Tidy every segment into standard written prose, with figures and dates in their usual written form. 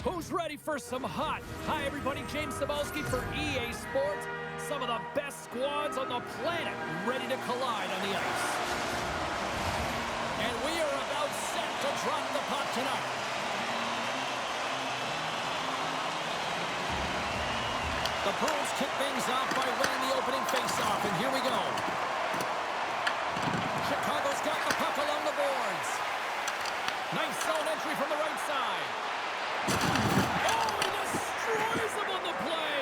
Who's ready for some hot? Hi, everybody. James Cebulski for EA Sports. Some of the best squads on the planet ready to collide on the ice. And we are about set to drop the puck tonight. The Bruins kick things off by winning the opening faceoff, and here we go. Chicago's got the puck along the boards. Nice zone entry from the right side. Oh, he destroys them on the play.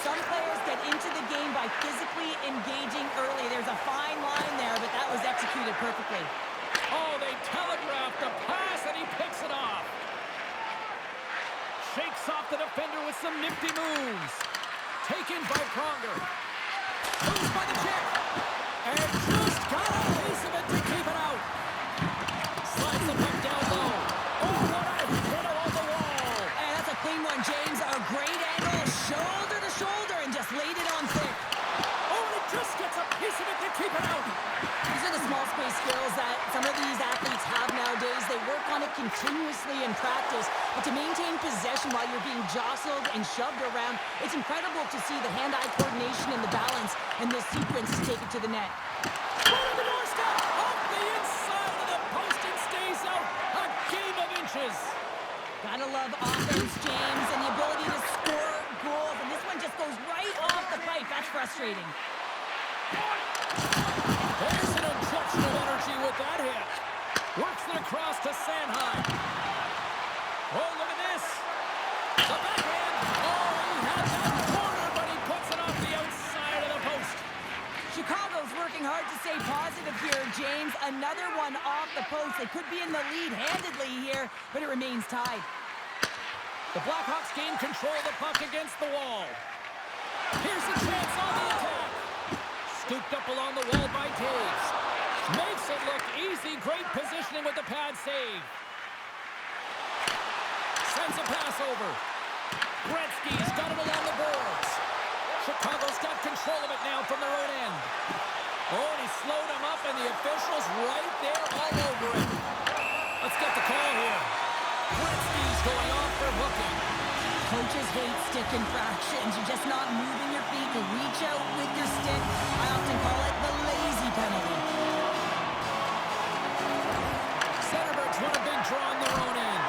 Some players get into the game by physically engaging early. There's a fine line there, but that was executed perfectly. Oh, they telegraphed the pass, and he picks it off. Shakes off the defender with some nifty moves. Taken by Pronger. Moves by the kick. And just got a piece of it to keep it out. Slides the puck down low. Oh, what a hit along the wall. And that's a clean one, James. A great angle, shoulder to shoulder, and just laid it on thick. Oh, and it just gets a piece of it to keep it out. These are the small space skills that some of these athletes have nowadays. They work on it continuously in practice. But to maintain possession while you're being jostled and shoved around, it's incredible to see the hand-eye coordination and the balance and the sequence to take it to the net. Right on the doorstep, off the inside of the post and stays out. A game of inches. Gotta love offense, James, and the ability to score goals. And this one just goes right off the pipe. That's frustrating. There's an injection of energy with that hit. Works it across to Sanheim. Oh, look at this. The backhand. Oh, he had that corner, but he puts it off the outside of the post. Chicago's working hard to stay positive here, James. Another one off the post. They could be in the lead handedly here, but it remains tied. The Blackhawks gain control of the puck against the wall. Here's a chance on the attack. Scooped up along the wall by Taves. Makes it look easy. Great positioning with the pad save. Sends a pass over. Gretzky's got it along the boards. Chicago's got control of it now from their own end. Oh, and he slowed him up, and the officials right there all over it. Let's get the call here. Gretzky's going off for hooking. Coaches hate stick infractions. You're just not moving your feet to reach out with your stick. I often call it the lazy penalty. Centerbacks want a big draw on their own end.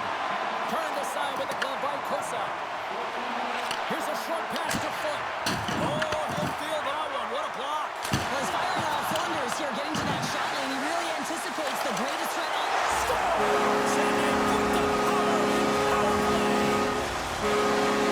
Turned aside with the glove by Kosa. Here's a short pass to Foot. Oh, he'll feel that one. What a block. Well, he's firing on all cylinders here, getting to that shot lane. He really anticipates the greatest threat on the Scores! And they put the power in power play.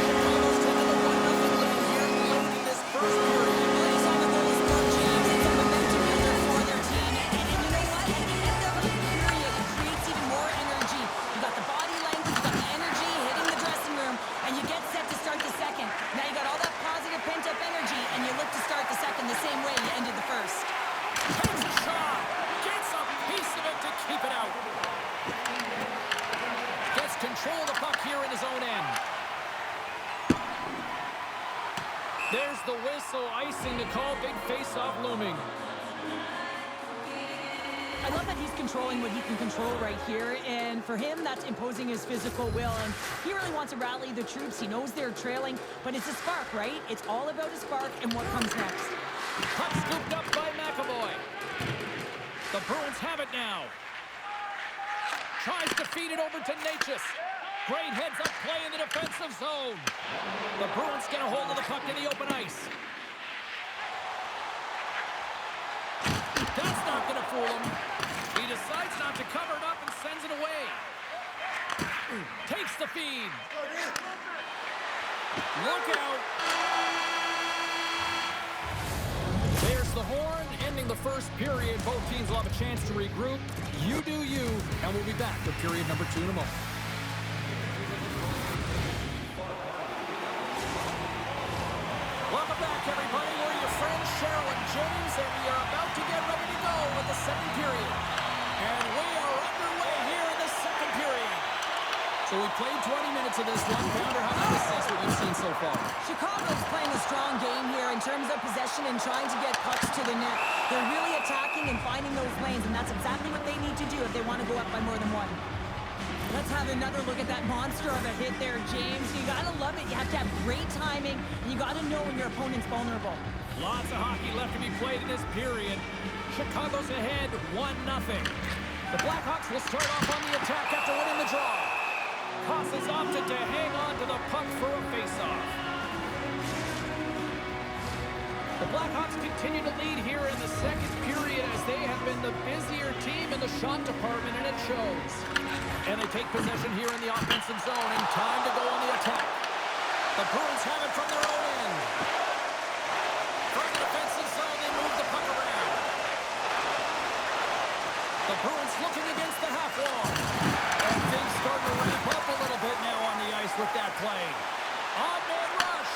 Chicago's taking the 1-0 lead here late in this first period. Well, you saw the goal scored, James. It's a momentum builder for their team. And you know what? At the end of the period, it creates even more energy. You got the body length, you got the energy hitting the dressing room, and you get set to start the second. Now you got all that positive pent-up energy, and you look to start the second the same way you ended the first. Takes a shot. Gets a piece of it to keep it out. Gets control of the puck here in his own end. There's the whistle, icing to call. Big face-off looming. I love that he's controlling what he can control right here, and for him, that's imposing his physical will, and he really wants to rally the troops. He knows they're trailing, but it's a spark, right? It's all about a spark and what comes next. Puck scooped up by McAvoy. The Bruins have it now. Tries to feed it over to Natchez. Great heads-up play in the defensive zone. The Bruins get a hold of the puck in the open ice. That's not going to fool him. He decides not to cover it up and sends it away. Takes the feed. Look out. There's the horn, ending the first period. Both teams will have a chance to regroup. You do you, and we'll be back with period number 2 in a moment. Welcome back, everybody. We're your friends, Cheryl and James, and we are about to get ready to go with the second period. And we are underway here in the second period. So we played 20 minutes of this one. Pounder, how do you assess what you've seen so far? Chicago's playing a strong game here in terms of possession and trying to get pucks to the net. They're really attacking and finding those lanes, and that's exactly what they need to do if they want to go up by more than one. Let's Let's have another look at that monster of a hit there, James. You got to love it. You have to have great timing, and you got to know when your opponent's vulnerable. Lots of hockey left to be played in this period. Chicago's ahead 1-0. The Blackhawks will start off on the attack after winning the draw. Costas opted to hang on to the puck for a faceoff. The Blackhawks continue to lead here in the second period as they have been the busier team in the shot department, and it shows. And they take possession here in the offensive zone, and time to go on the attack. The Bruins have it from their own end. From the defensive zone, they move the puck around. The Bruins looking against the half wall. And things start to ramp up a little bit now on the ice with that play. On-man rush.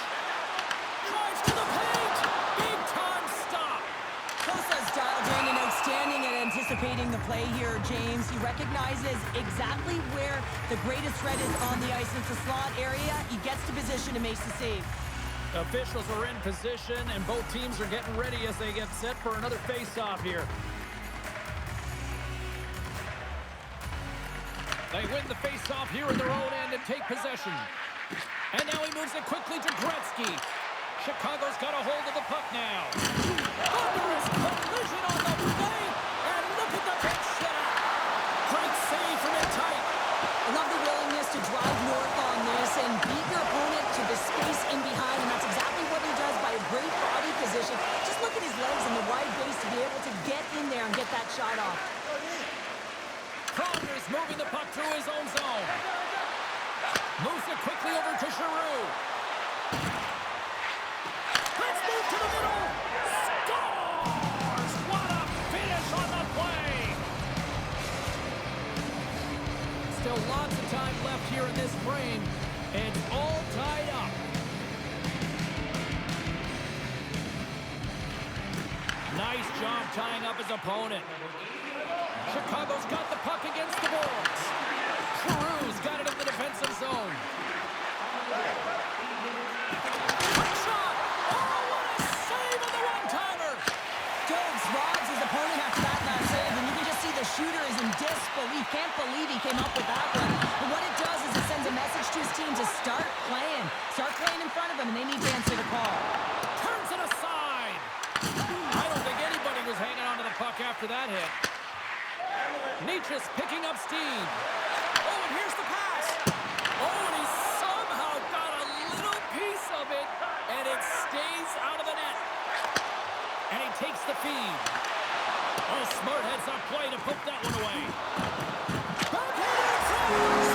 Drives to the paint. Big time stop. Costas dialed in and outstanding at anticipating the play here, James. He recognizes exactly where the greatest threat is on the ice. It's the slot area. He gets to position and makes the save. Officials are in position, and both teams are getting ready as they get set for another face-off here. They win the face-off here in their own end and take possession. And now he moves it quickly to Gretzky. Chicago's got a hold of the puck now. Thunderous collision on the play, and look at the pitch setup. Great save from in tight. I love the willingness to drive north on this and beat your opponent to the space in behind, and that's exactly what he does by a great body position. Just look at his legs and the wide base to be able to get in there and get that shot off. Saunders moving the puck through his own zone. Moves it quickly over to Giroux. Let's move to the middle. Scores! What a finish on the play! Still lots of time left here in this frame. It's all tied up. Nice job tying up his opponent. Chicago's got the puck against the boards. Giroux's got it in the defensive zone. Quick shot! Oh, what a save on the one-timer! Dogs robs his opponent after that last save, and you can just see the shooter is in disbelief. Can't believe he came up with that one. And what it does is it sends a message to his team to start playing. Start playing in front of them, and they need to answer the call. Turns it aside. I don't think anybody was hanging on to the puck after that hit. Nietzsche's picking up steam. Oh, and here's the pass. Oh, and he somehow got a little piece of it, and it stays out of the net. And he takes the feed. Oh, smart heads-up play to put that one away. Backhanded scores!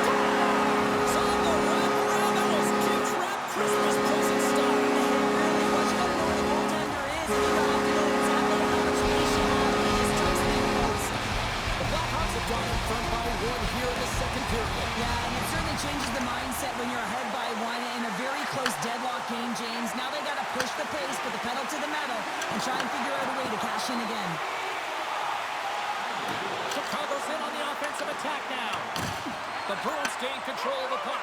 On the wraparound, that was Kid's Wrap Christmas present style. Really, what you gotta know where the goaltender is, and you gotta have to know exactly how much space you have in this touchdown post. The Blackhawks have gone in front by one here in the second period. Yeah, and it certainly changes the mindset when you're ahead by one in a very close deadlock game, James. Now they got to push the pace, put the pedal to the metal, and try and figure out a way to cash in again. Chicago's in on the offensive attack now. The Bruins gain control of the puck.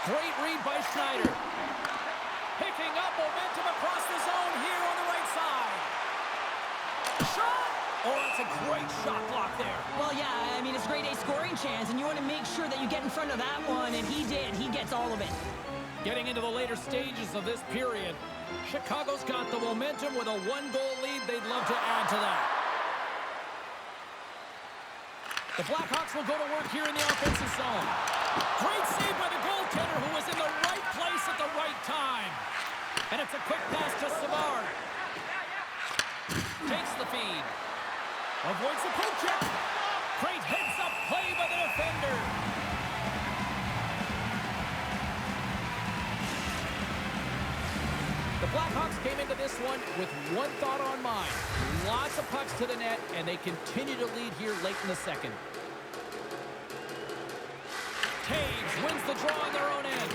Great read by Schneider. Picking up momentum across the zone here on the right side. Shot! Oh, it's a great shot block there. Well, yeah, I mean, it's a grade A scoring chance, and you want to make sure that you get in front of that one, and he did. He gets all of it. Getting into the later stages of this period, Chicago's got the momentum with a one-goal lead. They'd love to add to that. The Blackhawks will go to work here in the offensive zone. Great save by the goaltender, who was in the right place at the right time. And it's a quick pass to Savard. Takes the feed. Avoids the poke check. Great heads-up play by the defender. The Blackhawks came into this one with one thought on mind. Lots of pucks to the net, and they continue to lead here late in the second. Taves wins the draw on their own end.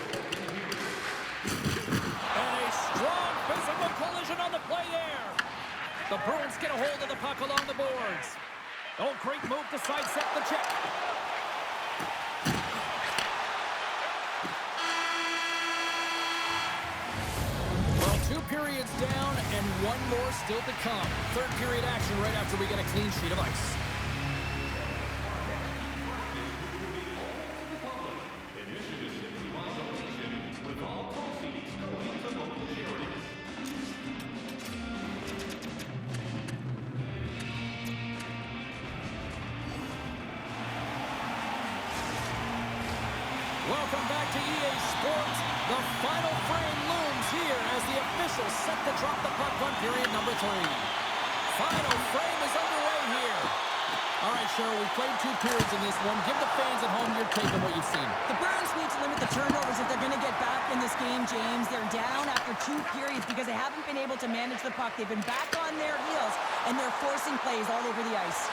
And a strong physical collision on the play there. The Bruins get a hold of the puck along the boards. Oh, great move to sidestep the check. Well, 2 periods down and one more still to come. Third period action right after we get a clean sheet of ice. Welcome back to EA Sports. The final frame looms here as the officials set to drop the puck on period number 3. Final frame is underway here. All right, Cheryl, we played 2 periods in this one. Give the fans at home your take on what you've seen. The Bruins need to limit the turnovers if they're going to get back in this game, James. They're down after 2 periods because they haven't been able to manage the puck. They've been back on their heels, and they're forcing plays all over the ice.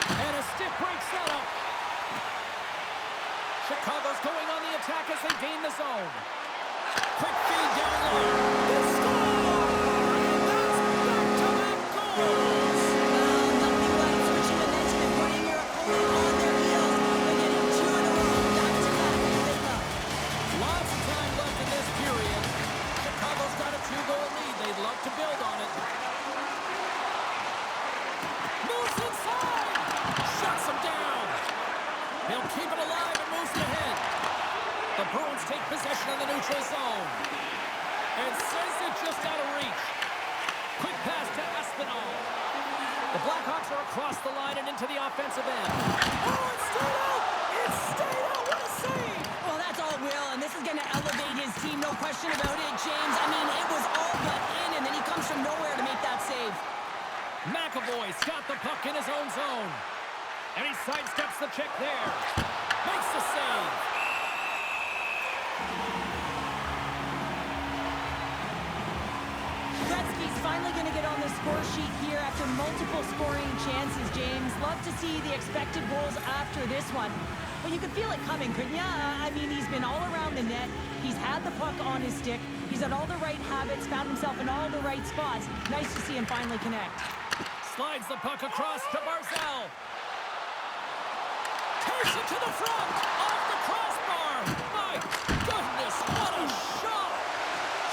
And a stick break setup. Chicago's going on the attack as they gain the zone. Quick feed down low. They score! And that's back-to-back goals! Well, nothing like switching the momentum and putting your opponent on their heels. They're getting 2 in a row, back-to-back. They love. Lots of time left in this period. Chicago's got a 2-goal lead. They'd love to build on it. Moves inside! Shuts him down! He'll keep it alive and moves it ahead. The Bruins take possession of the neutral zone. And says it just out of reach. Quick pass to Espinal. The Blackhawks are across the line and into the offensive end. Oh, it's stayed out! It's stayed out! What a save! Well, that's all Will, and this is going to elevate his team, no question about it, James. I mean, it was all but in, and then he comes from nowhere to make that save. McAvoy's got the puck in his own zone. And he sidesteps the check there. Makes the save. Gretzky's finally going to get on the score sheet here after multiple scoring chances, James. Love to see the expected goals after this one. But you could feel it coming, couldn't you? I mean, he's been all around the net. He's had the puck on his stick. He's had all the right habits, found himself in all the right spots. Nice to see him finally connect. Slides the puck across to Barzal. Takes it to the front. Off the crossbar. My goodness, what a shot.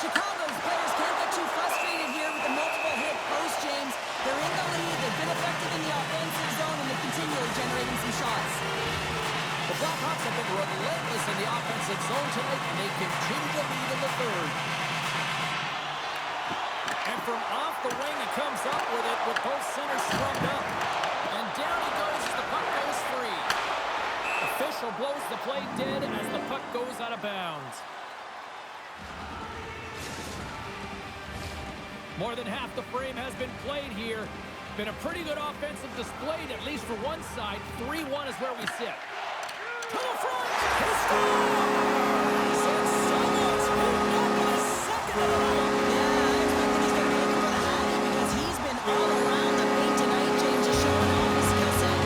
Chicago's players can't get too frustrated here with the multiple hit post, James. They're in the lead. They've been effective in the offensive zone, and they're continually generating some shots. The Blackhawks have been relentless in the offensive zone tonight, and they continue to lead in the 3rd. And from off the wing, he comes up with it with both centers scrubbed up. And down he goes as the puck goes free. Official blows the play dead as the puck goes out of bounds. More than half the frame has been played here. Been a pretty good offensive display, at least for one side. 3-1 is where we sit. To the front! He scores! And someone's picked up a second of the night. Yeah, I expect that he's going to be looking for the Hatty because he's been all around the paint tonight, James, just showing off his skill set.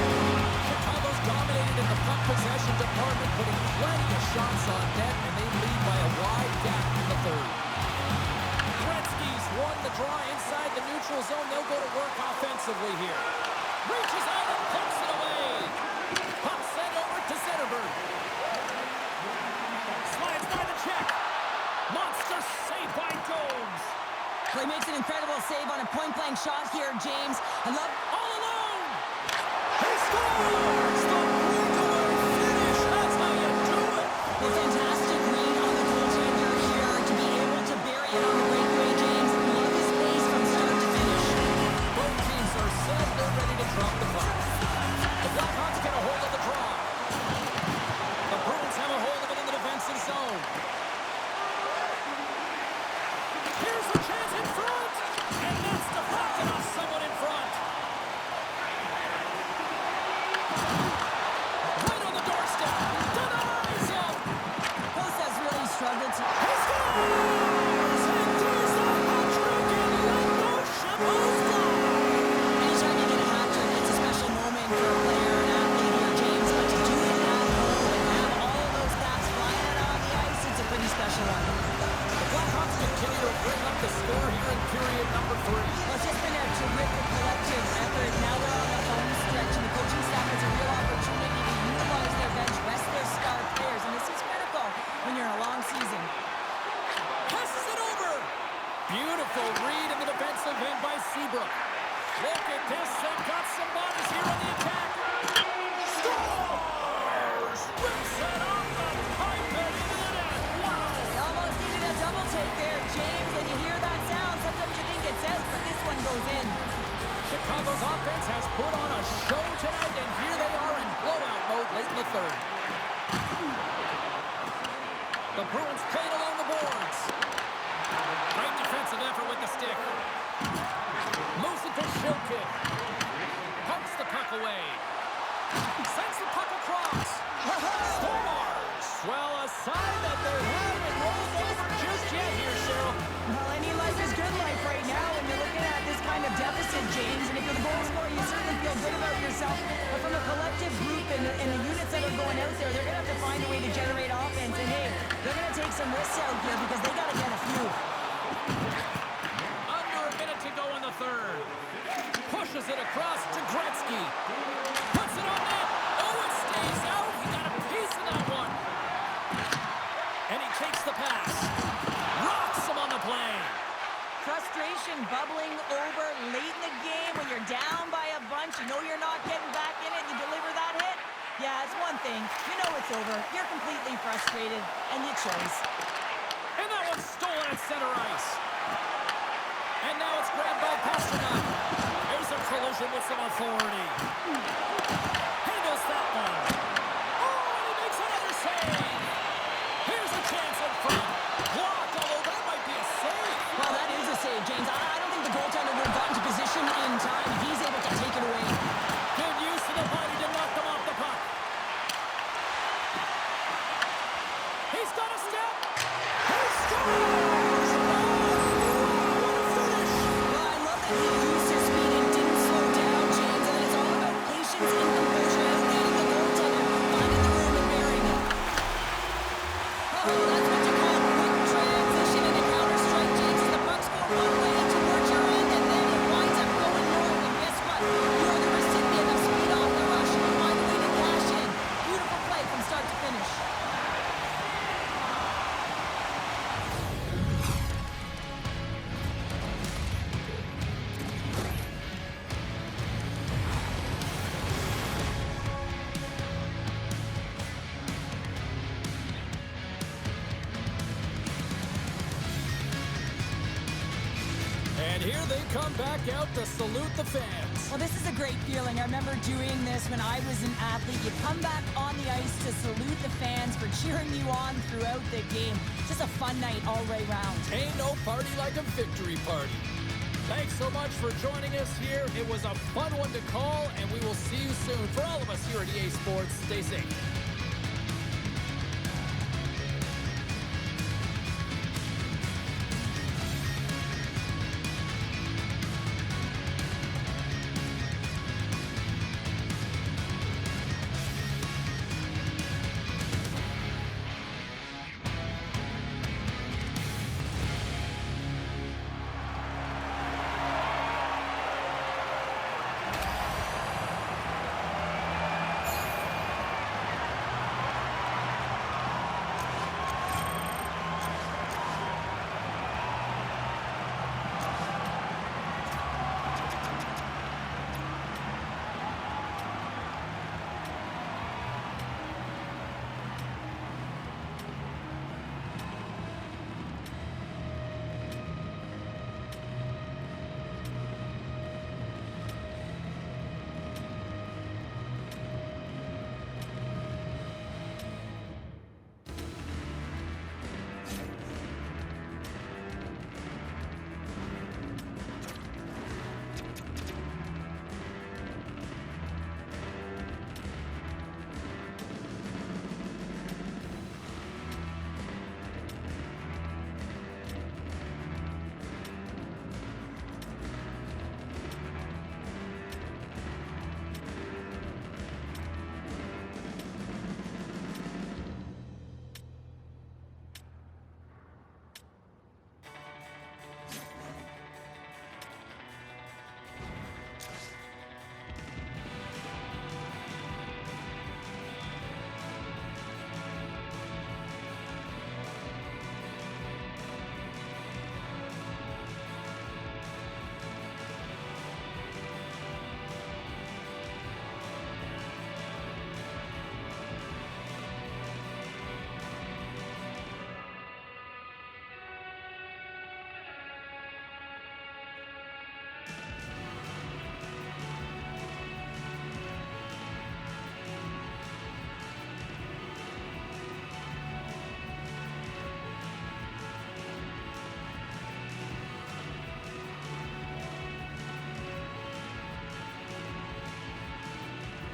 Chicago's dominated in the puck possession department, putting plenty of shots on net, and they lead by a wide gap in the 3rd. Gretzky's won the draw inside the neutral zone. They'll go to work offensively here. Reaches out and pumps it away. Puck sent over to Zetterberg. Slides by the check. Monster save by Jones. Well, he makes an incredible save on a point-blank shot here, James. I love... All alone. He scores! The breakaway finish. That's how you do it. A fantastic read on the goaltender here to be able to bury it on the breakaway, James. Love his pace from start to finish. Both teams are set. They're ready to drop the puck. The Blackhawks get a hold of the draw. The Bruins have a hold of it in the defensive zone. Here's the chance in front. And that's deflected off someone in front. Right on the doorstep. Denies him. Post has really struggled to... He scores! And there's the hat-trick and let those Chicago's fly. Anytime you get a hat-trick, it's a special moment for a player and athlete here, James. But to do it at home and have all those bats flying out on the ice, it's a pretty special one. The Blackhawks continue to bring up the score here in period number 3. Well, it's just been a terrific collective effort. Now they're on the home stretch, and the coaching staff has a real opportunity to utilize their bench, rest their star players, and this is critical when you're in a long season. Passes it over. Beautiful read in the defensive end by Seabrook. Look at this. They've got some bodies here on the attack. Scores! Rips it off the pipe and in it. Wow! They almost needed a double take there, James, and you hear that sound. Sometimes you think it's out, but this one goes in. Chicago's offense has put on a show tonight, and here they are in blowout mode late in the 3rd. The Bruins played along the boards. Great defensive effort with the stick. Moves it to Shilkin. Pumps the puck away. Sends the puck across. Scores! Well, a sign that they haven't rolled over just yet here, Cheryl. Well, any life is good life right now when you're looking at this kind of deficit, James. And if you're the goal scorer, you certainly feel good about yourself. But from a collective group and the units that are going out there, they're going to have to find a way to generate offense. And, hey, they're going to take some risks out here because they got to get a few. Under a minute to go in the third. Pushes it across to Gretzky. Puts it on net. Oh, it stays out. He got a piece of that one. And he takes the pass. Rocks him on the play. Frustration bubbling over late in the game when you're down by a bunch. You know you're not getting back in it. You deliver that hit. Yeah, it's one thing. You know it's over. You're completely frustrated, and you chose. And that one's stolen at center ice. And now it's grabbed by Pasternak. There's a collision with some authority. Handles that one. Oh, and he makes another save. Here's a chance in front. Blocked, although that might be a save. Well, that is a save, James. I don't think the goaltender would have gotten to position in time. He's able to take it away. Good use of the body to knock them off the puck. He's got a step. He scores! Oh, what a finish! Well, I love that he used his speed and didn't slow down, James. And it's all about patience and composure, outleading the goaltender, finding the room and burying it. Oh, that's what you call quick transition in a counter-strike, James. As the puck's going one way towards your end, and then it winds up going north. And guess what? You're the recipient of speed off the rush, and you find a way to cash in. Beautiful play from start to finish. And here they come back out to salute the fans. Well, this is a great feeling. I remember doing this when I was an athlete. You come back on the ice to salute the fans for cheering you on throughout the game. Just a fun night all the way round. Ain't no party like a victory party. Thanks so much for joining us here. It was a fun one to call, and we will see you soon. For all of us here at EA Sports, stay safe.